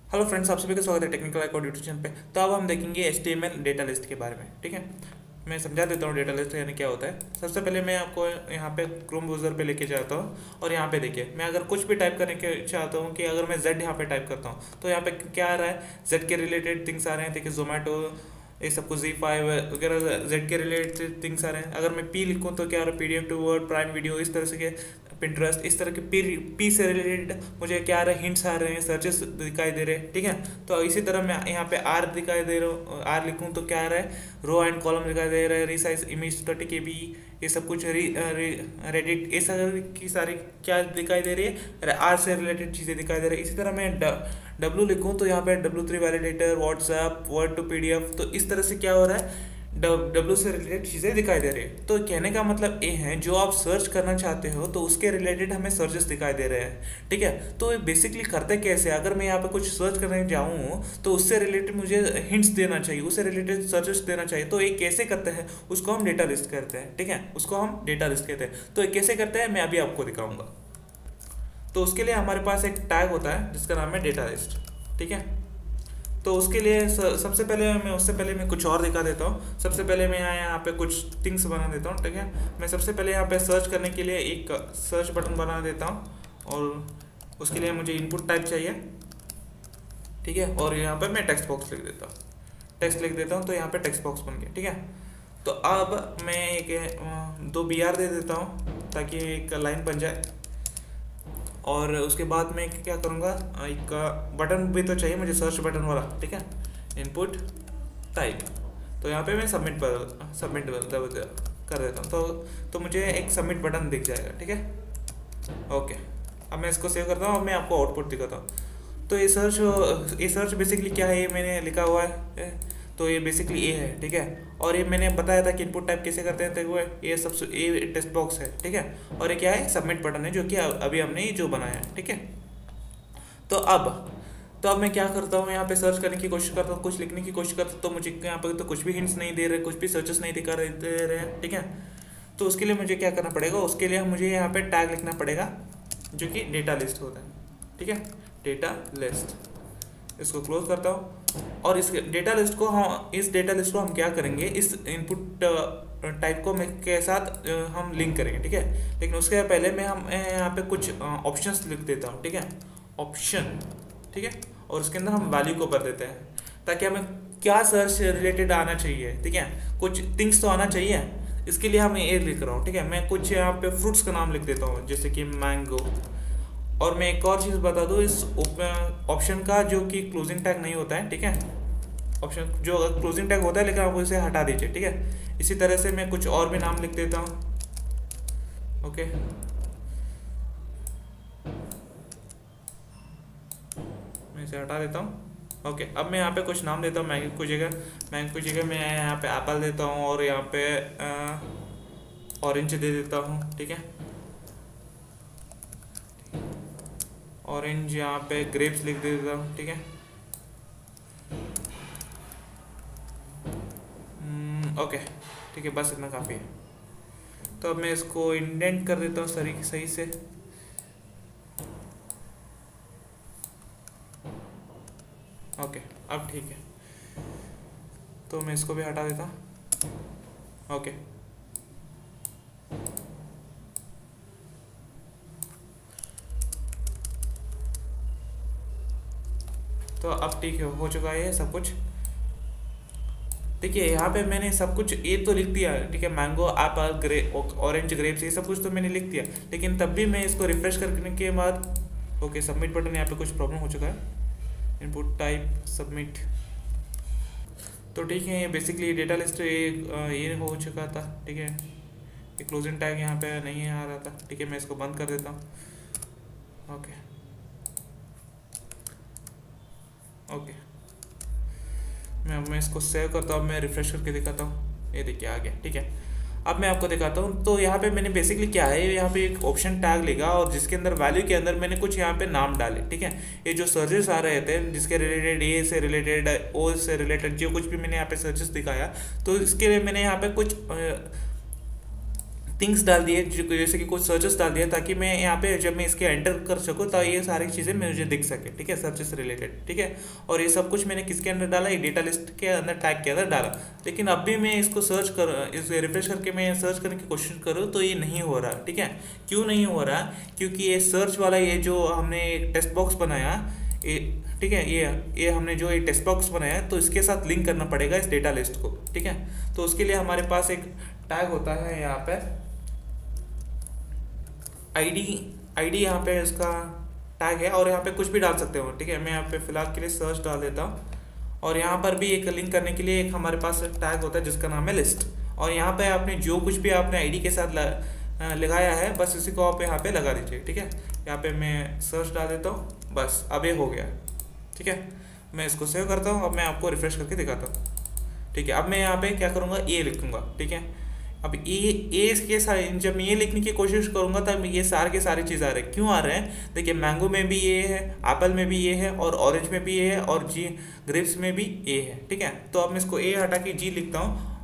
Hello friends, आप सभी का स्वागत है टेक्निकल आइकॉन यूट्यूब चैनल पे। तो अब हम देखेंगे HTML डेटा लिस्ट के बारे में। ठीक है, मैं समझा देता हूँ डेटा लिस्ट यानी क्या होता है। सबसे पहले मैं आपको यहाँ पे क्रोम ब्राउज़र पे लेके जाता हूँ और यहाँ पे देखिए, मैं अगर कुछ भी टाइप करने के चाहता हूँ कि अगर मैं Z यहाँ पे टाइप करता हूँ तो यहाँ पे क्या आ रहा है, Z के रिलेटेड थिंग्स आ रहे हैं। देखिए जोमेटो, ये सब कुछ Z5 वगैरह Z के रिलेटेड थिंग्स आ रहे हैं। अगर मैं P लिखूँ तो क्या आ रहा है, PDF to word, prime video, इस तरह से के पिंटरेस्ट, इस तरह के पी से रिलेटेड मुझे क्या आ रहा है, हिंट्स आ रहे हैं, सर्चेस दिखाई दे रहे हैं। ठीक है, तो इसी तरह मैं यहाँ पे आर दिखाई दे रहा हूँ, आर लिखूँ तो क्या आ रहा है, रो एंड कॉलम दिखाई दे रहा है, रिसाइज इमेज 30 KB, ये सब कुछ रेडिट, ये सारी की सारी क्या दिखाई दे रही है, आर से रिलेटेड चीज़ें दिखाई दे रही है। इसी तरह मैं डब्लू लिखूँ तो यहाँ पे W3 validator, WhatsApp, word to PDF, तो इस तरह से क्या हो रहा है, डब्ल्यू से रिलेटेड चीज़ें दिखाई दे रही है। तो कहने का मतलब ये है, जो आप सर्च करना चाहते हो तो उसके रिलेटेड हमें सर्चेस दिखाई दे रहे हैं। ठीक है, तो ये बेसिकली करते कैसे, अगर मैं यहाँ पे कुछ सर्च करने जाऊँ तो उससे रिलेटेड मुझे हिंट्स देना चाहिए, उससे रिलेटेड सर्चेस देना चाहिए। तो ये कैसे करते हैं, उसको हम डेटा लिस्ट कहते हैं। ठीक है, उसको हम डेटा लिस्ट कहते हैं। तो ये कैसे करते हैं मैं अभी आपको दिखाऊंगा। तो उसके लिए हमारे पास एक टैग होता है जिसका नाम है डेटा लिस्ट। ठीक है, तो उसके लिए सबसे पहले मैं उससे पहले मैं कुछ और दिखा देता हूँ। सबसे पहले मैं यहाँ पे कुछ थिंग्स बना देता हूँ। ठीक है, मैं सबसे पहले यहाँ पे सर्च करने के लिए एक सर्च बटन बना देता हूँ और उसके लिए मुझे इनपुट टाइप चाहिए। ठीक है, और यहाँ पे मैं टेक्स्ट बॉक्स लिख देता हूँ, टेक्स्ट लिख देता हूँ, तो यहाँ पे टेक्स्ट बॉक्स बन गया। ठीक है, तो अब मैं एक 2 BR दे देता हूँ ताकि एक लाइन बन जाए। और उसके बाद मैं क्या करूँगा, एक बटन भी तो चाहिए मुझे, सर्च बटन वाला। ठीक है, इनपुट टाइप, तो यहाँ पे मैं सबमिट कर देता हूँ। तो मुझे एक सबमिट बटन दिख जाएगा। ठीक है, ओके, अब मैं इसको सेव करता हूँ और मैं आपको आउटपुट दिखाता हूँ। तो ये सर्च बेसिकली क्या है, ये मैंने लिखा हुआ है, तो ये बेसिकली ये है। ठीक है, और ये मैंने बताया था कि इनपुट टाइप कैसे करते हैं, तो वो ये सबसे ये टेक्स्ट बॉक्स है। ठीक है, और ये क्या है, सबमिट बटन है, जो कि अभी हमने जो बनाया है। ठीक है, तो अब मैं क्या करता हूँ, यहाँ पे सर्च करने की कोशिश करता हूँ, कुछ लिखने की कोशिश करता हूँ, तो मुझे यहाँ पे तो कुछ भी हिंट्स नहीं दे रहे, कुछ भी सर्चेस नहीं दिखा रहे दे रहे हैं। ठीक है, तो उसके लिए मुझे क्या करना पड़ेगा, उसके लिए मुझे यहाँ पे टैग लिखना पड़ेगा जो कि डेटा लिस्ट होता है। ठीक है, डेटा लिस्ट, इसको क्लोज करता हूँ। और इस डेटा लिस्ट को हम क्या करेंगे, इस इनपुट टाइप को मैं के साथ हम लिंक करेंगे। ठीक है, लेकिन उसके पहले मैं हम यहाँ पे कुछ ऑप्शंस लिख देता हूँ। ठीक है, ऑप्शन। ठीक है, और उसके अंदर हम वैल्यू को भर देते हैं ताकि हमें क्या सर्च रिलेटेड आना चाहिए। ठीक है, कुछ थिंग्स तो आना चाहिए, इसके लिए हम ये लिख रहा हूँ। ठीक है, मैं कुछ यहाँ पे फ्रूट्स का नाम लिख देता हूँ, जैसे कि मैंगो। और मैं एक और चीज़ बता दूँ, इस ऑप्शन का जो कि क्लोजिंग टैग नहीं होता है। ठीक है, ऑप्शन जो क्लोजिंग टैग होता है, लेकिन आप उसे हटा दीजिए। ठीक है, इसी तरह से मैं कुछ और भी नाम लिख देता हूँ। ओके, मैं इसे हटा देता हूँ। ओके, अब मैं यहाँ पे कुछ नाम देता हूँ, मैंगो की जगह मैं यहाँ पे एप्पल देता हूँ, और यहाँ पे ऑरेंज दे देता हूँ। ठीक है, ऑरेंज, यहाँ पे ग्रेप्स लिख देता हूँ। ठीक है, ओके, ठीक है, बस इतना काफ़ी है। तो अब मैं इसको इंडेंट कर देता हूँ सही से। ओके, अब ठीक है, तो मैं इसको भी हटा देता हूँ। ओके, तो अब ठीक है, हो चुका है ये सब कुछ। देखिए, यहाँ पे मैंने सब कुछ ये तो लिख दिया। ठीक है, मैंगो, एप्पल, ऑरेंज, ग्रेप्स, ये सब कुछ तो मैंने लिख दिया, लेकिन तब भी मैं इसको रिफ्रेश करने के बाद, ओके, सबमिट बटन, यहाँ पे कुछ प्रॉब्लम हो चुका है, इनपुट टाइप सबमिट। तो ठीक है, ये बेसिकली डेटा लिस्ट ये हो चुका था। ठीक है, ये क्लोजिंग टैग यहाँ पे नहीं आ रहा था। ठीक है, मैं इसको बंद कर देता हूँ। ओके, ओके, मैं इसको सेव करता हूँ, मैं रिफ्रेश करके दिखाता हूँ, ये देखिए आ गया। ठीक है, अब मैं आपको दिखाता हूँ। तो यहाँ पे मैंने बेसिकली क्या है, यहाँ पे एक ऑप्शन टैग लेगा और जिसके अंदर वैल्यू के अंदर मैंने कुछ यहाँ पे नाम डाले। ठीक है, ये जो सर्चेस आ रहे थे जिसके रिलेटेड, ए से रिलेटेड, ओ से रिलेटेड, जो कुछ भी मैंने यहाँ पे सर्चेस दिखाया, तो इसके लिए मैंने यहाँ पे कुछ थिंग्स डाल दिए, जैसे कि कुछ सर्चेस डाल दिए, ताकि मैं यहाँ पे जब मैं इसके एंटर कर सकूँ तो ये सारी चीज़ें मुझे दिख सके, ठीक है, सर्चेस रिलेटेड, ठीक है। और ये सब कुछ मैंने किसके अंदर डाला, ये डेटा लिस्ट के अंदर, टैग के अंदर डाला। लेकिन अब भी मैं इसको सर्च कर, इस रिफ्रेश करके मैं सर्च करने की कोशिश करूँ तो ये नहीं हो रहा, ठीक है। क्यों नहीं हो रहा? क्योंकि ये सर्च वाला ये जो हमने टेक्स्ट बॉक्स बनाया, ये ठीक है, ये हमने जो ये टेक्स्ट बॉक्स बनाया है, तो इसके साथ लिंक करना पड़ेगा इस डेटा लिस्ट को, ठीक है। तो उसके लिए हमारे पास एक टैग होता है यहाँ पे आईडी यहाँ पे इसका टैग है, और यहाँ पे कुछ भी डाल सकते हो, ठीक है। मैं यहाँ पे फिलहाल के लिए सर्च डाल देता हूँ, और यहाँ पर भी एक लिंक करने के लिए एक हमारे पास टैग होता है जिसका नाम है लिस्ट। और यहाँ पे आपने जो कुछ भी आपने आईडी के साथ लगाया है, बस इसी को आप यहाँ पे लगा दीजिए, ठीक है। यहाँ पे मैं सर्च डाल देता हूँ, बस अब ये हो गया, ठीक है। मैं इसको सेव करता हूँ, अब मैं आपको रिफ्रेश करके दिखाता हूँ, ठीक है। अब मैं यहाँ पे क्या करूँगा, ए लिखूँगा, ठीक है। अब ए के सारे, जब मैं ये लिखने की कोशिश करूँगा तब ये सारे के सारी चीज़ आ रहे हैं। क्यों आ रहे हैं? देखिए, मैंगो में भी ये है, एप्पल में भी ये है, और ऑरेंज में भी ये है, और ग्रेप्स में भी ए है, ठीक है। तो अब मैं इसको ए हटा के जी लिखता हूँ,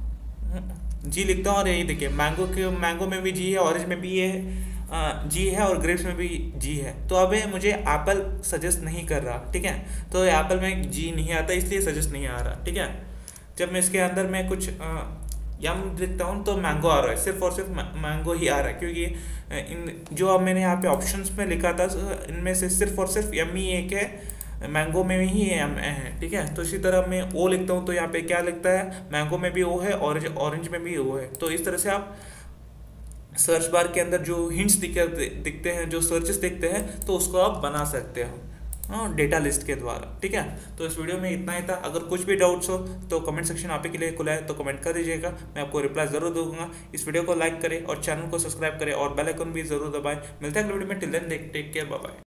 और ये देखिए मैंगो में भी जी है, ऑरेंज में भी ये है, जी है, और ग्रेप्स में भी जी है। तो अब ये मुझे एप्पल सजेस्ट नहीं कर रहा, ठीक है। तो एप्पल में जी नहीं आता, इसलिए सजेस्ट नहीं आ रहा, ठीक है। जब मैं इसके अंदर में कुछ यम लिखता हूँ तो मैंगो आ रहा है, सिर्फ और सिर्फ मैंगो ही आ रहा है, क्योंकि इन जो अब मैंने यहाँ पे ऑप्शंस में लिखा था, इनमें से सिर्फ और सिर्फ यम ही एक है, मैंगो में ही एम है, ठीक है। तो इसी तरह मैं ओ लिखता हूँ तो यहाँ पे क्या लिखता है, मैंगो में भी ओ है, ऑरेंज में भी ओ है। तो इस तरह से आप सर्च बार के अंदर जो हिंट्स दिखते हैं, जो सर्चेस दिखते हैं, तो उसको आप बना सकते हो, हाँ, डेटा लिस्ट के द्वारा, ठीक है। तो इस वीडियो में इतना ही था। अगर कुछ भी डाउट्स हो तो कमेंट सेक्शन आप ही के लिए खुला है, तो कमेंट कर दीजिएगा, मैं आपको रिप्लाई ज़रूर दूंगा। इस वीडियो को लाइक करें और चैनल को सब्सक्राइब करें और बेल आइकन भी ज़रूर दबाएं। मिलता है अगले वीडियो में, till then take care, bye bye.